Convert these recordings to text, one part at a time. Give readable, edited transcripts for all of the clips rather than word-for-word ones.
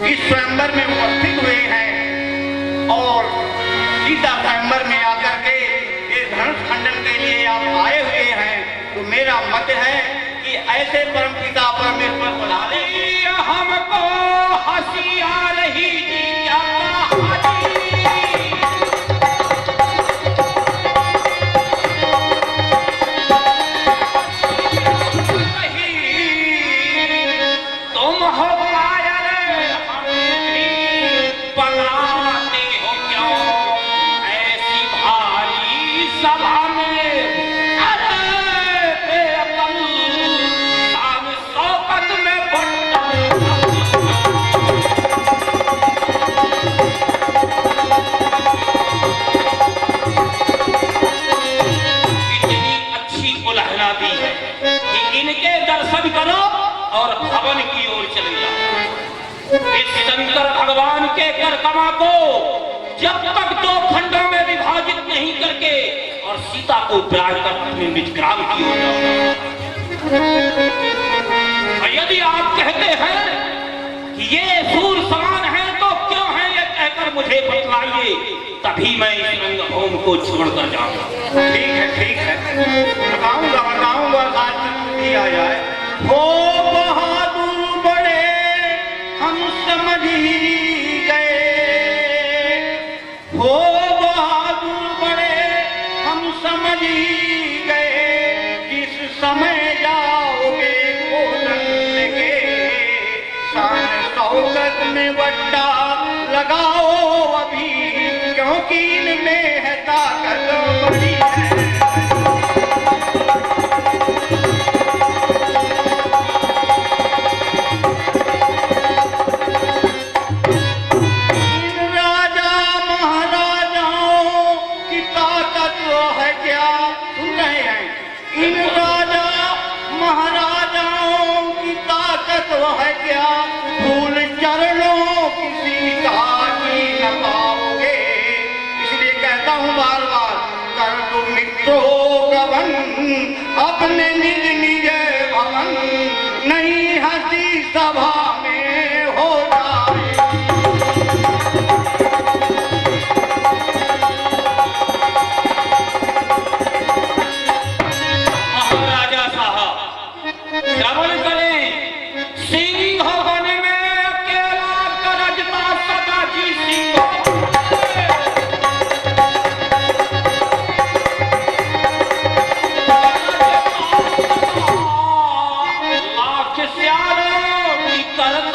इस स्वयंवर में उपस्थित हुए हैं और सीता स्वयंवर में आकर के ये धनुष खंडन के लिए आप आए हुए हैं, तो मेरा मत है कि ऐसे परमपिता परमेश्वर बुला ले। हमको हंसी आ रही थी क्या तुम हो कायर, हमें भी बनाते हो क्यों ऐसी भारी सभा में? अरे बेअकल, शान शौकत में बट्टा इतनी अच्छी उलहना दी है कि इनके दर्शन करो और भवन की ओर चले जाओ। इस शंकर भगवान के करकमा को जब तक दो खंडों में विभाजित नहीं करके और सीता को विराज कर अपने निजग्राम की ओर जाओ। और यदि आप कहते हैं कि ये सूर समान है तो क्यों है ये कहकर मुझे बतलाइए, तभी मैं इस रंगभूमि को छोड़कर जाऊंगा। ठीक है बताऊंगा आज भी आ जाए। हो बहादुर बड़े हम समझ ही गए, हो बहादुर बड़े हम समझ ही गए, जिस समय जाओगे भोजन लेके शान शौकत में बट्टा लगाओ अभी, क्योंकि इनमें है ताकत बड़ी है। अपने निज निज भवन नहीं हंसी सभा में हो जाए। महाराजा साहब श्रवण करें, सिंह वन में अकेला गरजता सदाजी सिंह। लाख स्यारों की करता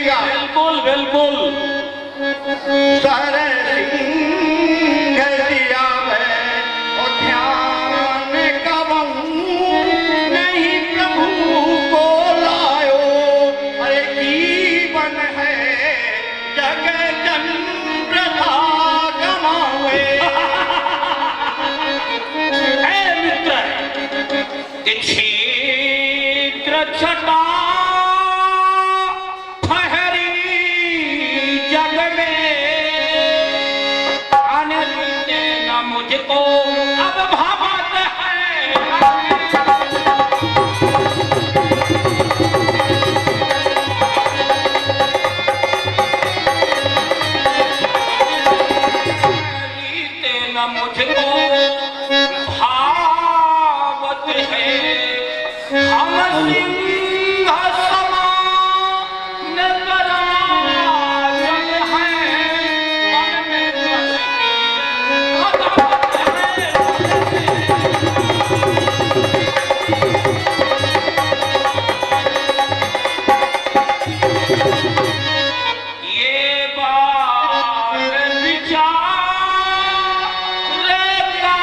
सुनिएगा। बिल्कुल बिल्कुल। सर सिंह दिया है और ध्यान कबहू नहीं प्रभु को लायो। अरे जीवन है जग चंद्र था गमावे। है मित्र क्षेत्र छटा ठहरी जग में आने देना मुझको अब भावत है। देना मुझको भावत है। हम सिंह समान पराजन हैं, मन में अदावत है। ये बात विचार का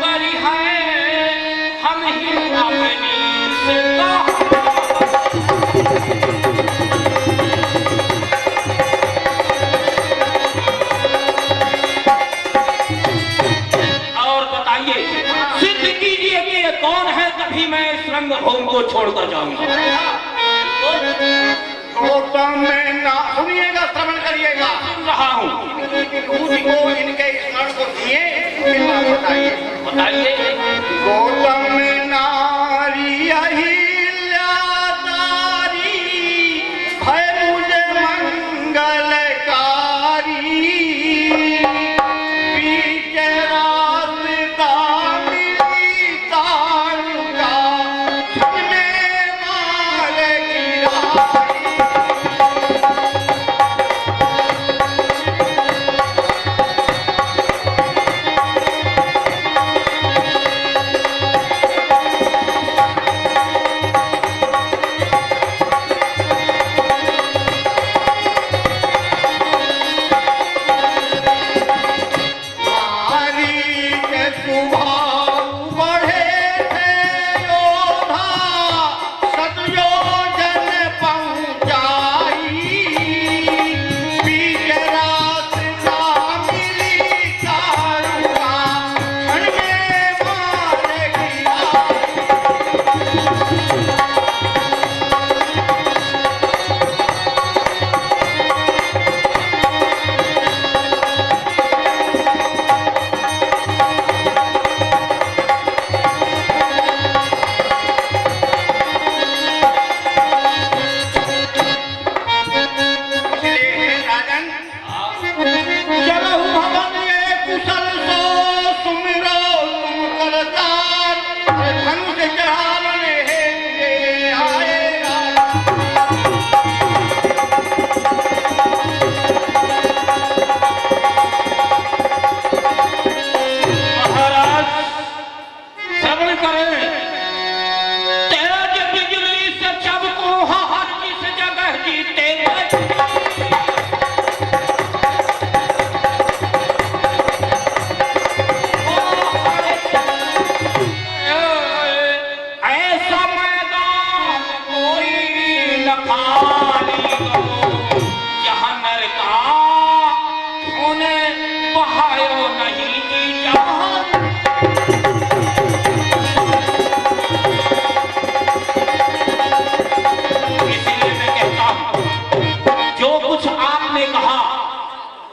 करी है, हम ही अपनी से और बताइए, सिद्ध कीजिए कि ये कौन है, तभी मैं इस रंग भूमि को छोड़कर जाऊंगा। तो मैं ना सुनिएगा, श्रवण करिएगा। सुन रहा हूँ। विभूति को इनके स्मरण को सुनिए, फिर बात बताइए। बताइए। गौतम नारी अहिल्यातारी है मुझे मंगलकारी। बीच रास्ता मिली तारुका छने मार गिराई।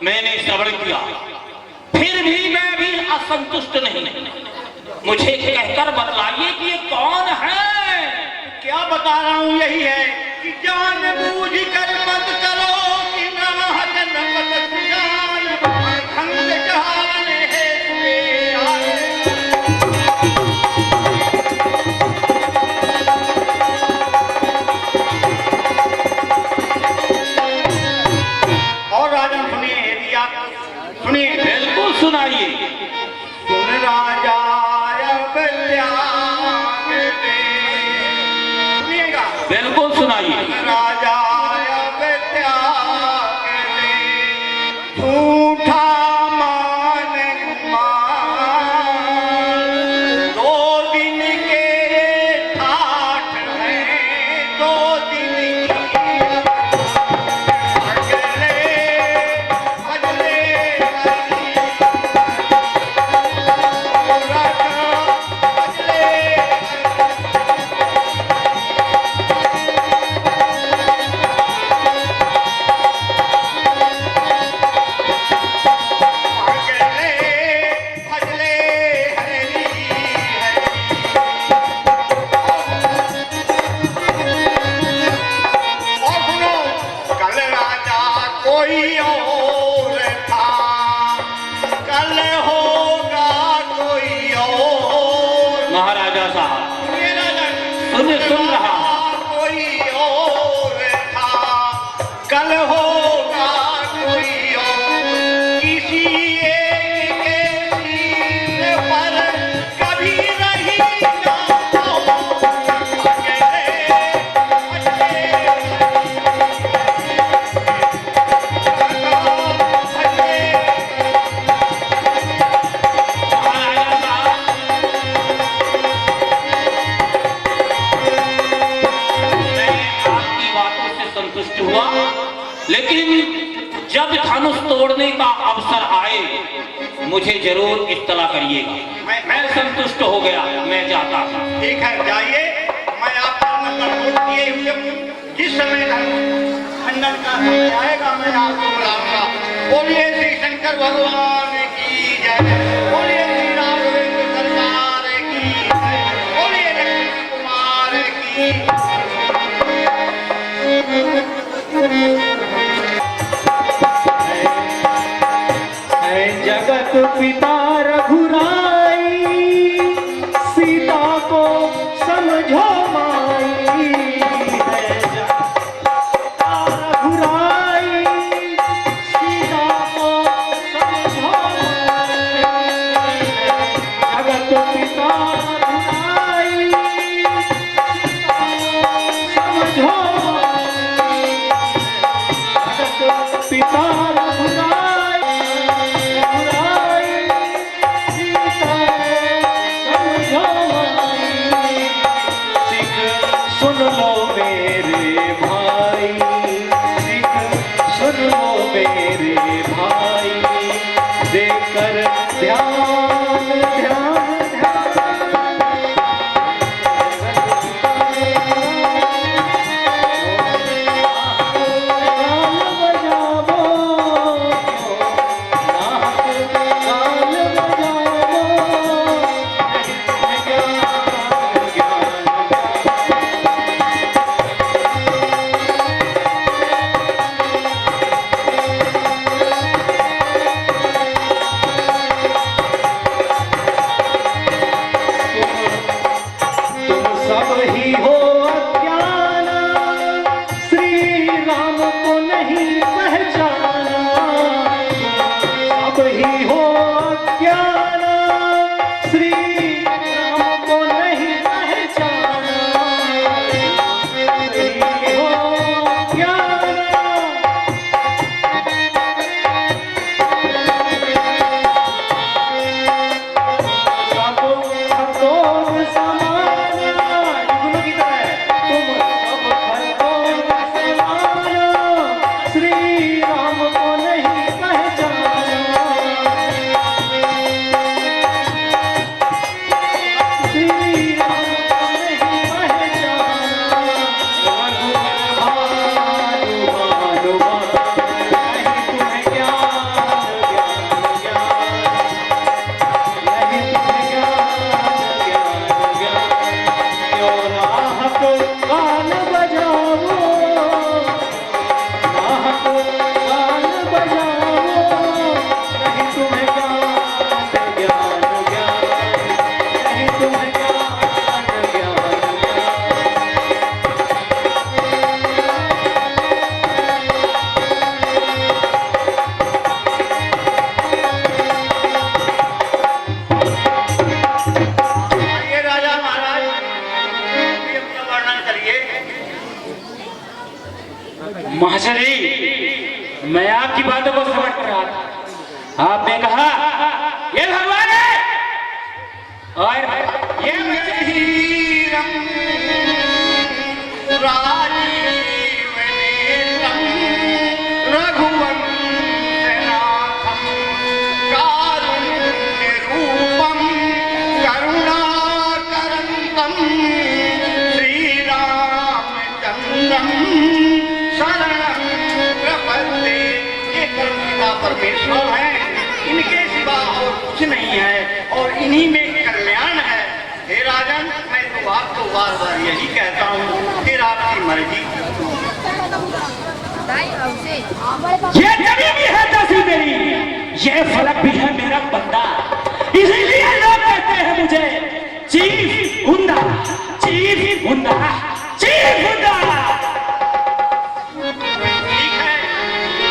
मैंने श्रवण किया, फिर भी मैं भी असंतुष्ट नहीं। मुझे कहकर बतलाइए कि ये कौन है। क्या बता रहा हूँ, यही है कि जान बूझ कर मत करो कि नाह जनपद सुजान खंड जहान है वे आए। और राजन सुनिए, यदि आप सुनिए, बिल्कुल सुनाइए। सुन राजा त्याग दे, सुनिएगा, बिल्कुल सुनाइए। राजा कोई और था, कल होगा कोई और। महाराजा साहब ये राजा सुन रहा कोई और था, कल होगा कोई और। किसी एक के सीने पर कभी नहीं जाता संतुष्ट हुआ, लेकिन जब धनुष तोड़ने का अवसर आए मुझे जरूर इत्तला करिएगा। मैं संतुष्ट हो गया, मैं जाता हूँ। ठीक है, जाइए। मैं आपका नंबर नोट किए हुए हूँ। जिस समय खंडन का समय आएगा मैं आपको बुलाऊंगा। बोलिए श्री शंकर भगवान की जय, बोलिए श्री राघवेंद्र सरकार की जय, बोलिए लक्ष्मण कुमार की। जगत पिता रघुराई, सीता को समझो माई। है जगत पिता रघुराई, सीता को समझो माई। जगत पिता रघुराई, सीता को समझो माई। जगत पिता सुन लो मेरे भाई, सुन लो मेरे भाई, देकर ध्यान ध्यान ध्यान। बजावो महाशय मैं आपकी बातों को समझ रहा था। आपने कहा ये भगवान है और ये परमेश्वर है, इनके सिवा और कुछ नहीं है और इन्हीं में कल्याण है। हे राजन, मैं तो आपको बार बार यही कहता हूँ, फिर आपकी मर्जी। ये जमी भी है तहसील मेरी, ये फलक भी है मेरा बंदा, इसीलिए लोग कहते हैं मुझे चीफ हुंडा, चीफ हुंडा, चीफ हुंडा। ठीक है,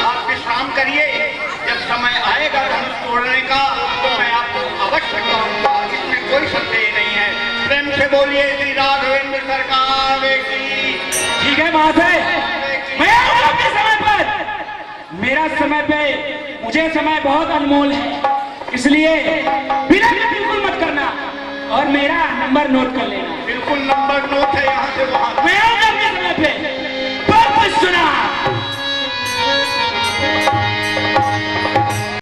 आप विश्राम करिए। जब समय आएगा धनुष तोड़ने का तो मैं आपको अवश्य कहूंगा, इसमें कोई संदेह नहीं है। प्रेम से बोलिए श्री राघवेंद्र सरकार की। ठीक है महाशय, मैं आऊंगा अपने समय पर। मेरा समय पे, मुझे समय बहुत अनमोल है, इसलिए विलंब बिल्कुल मत करना और मेरा नंबर नोट कर लेना।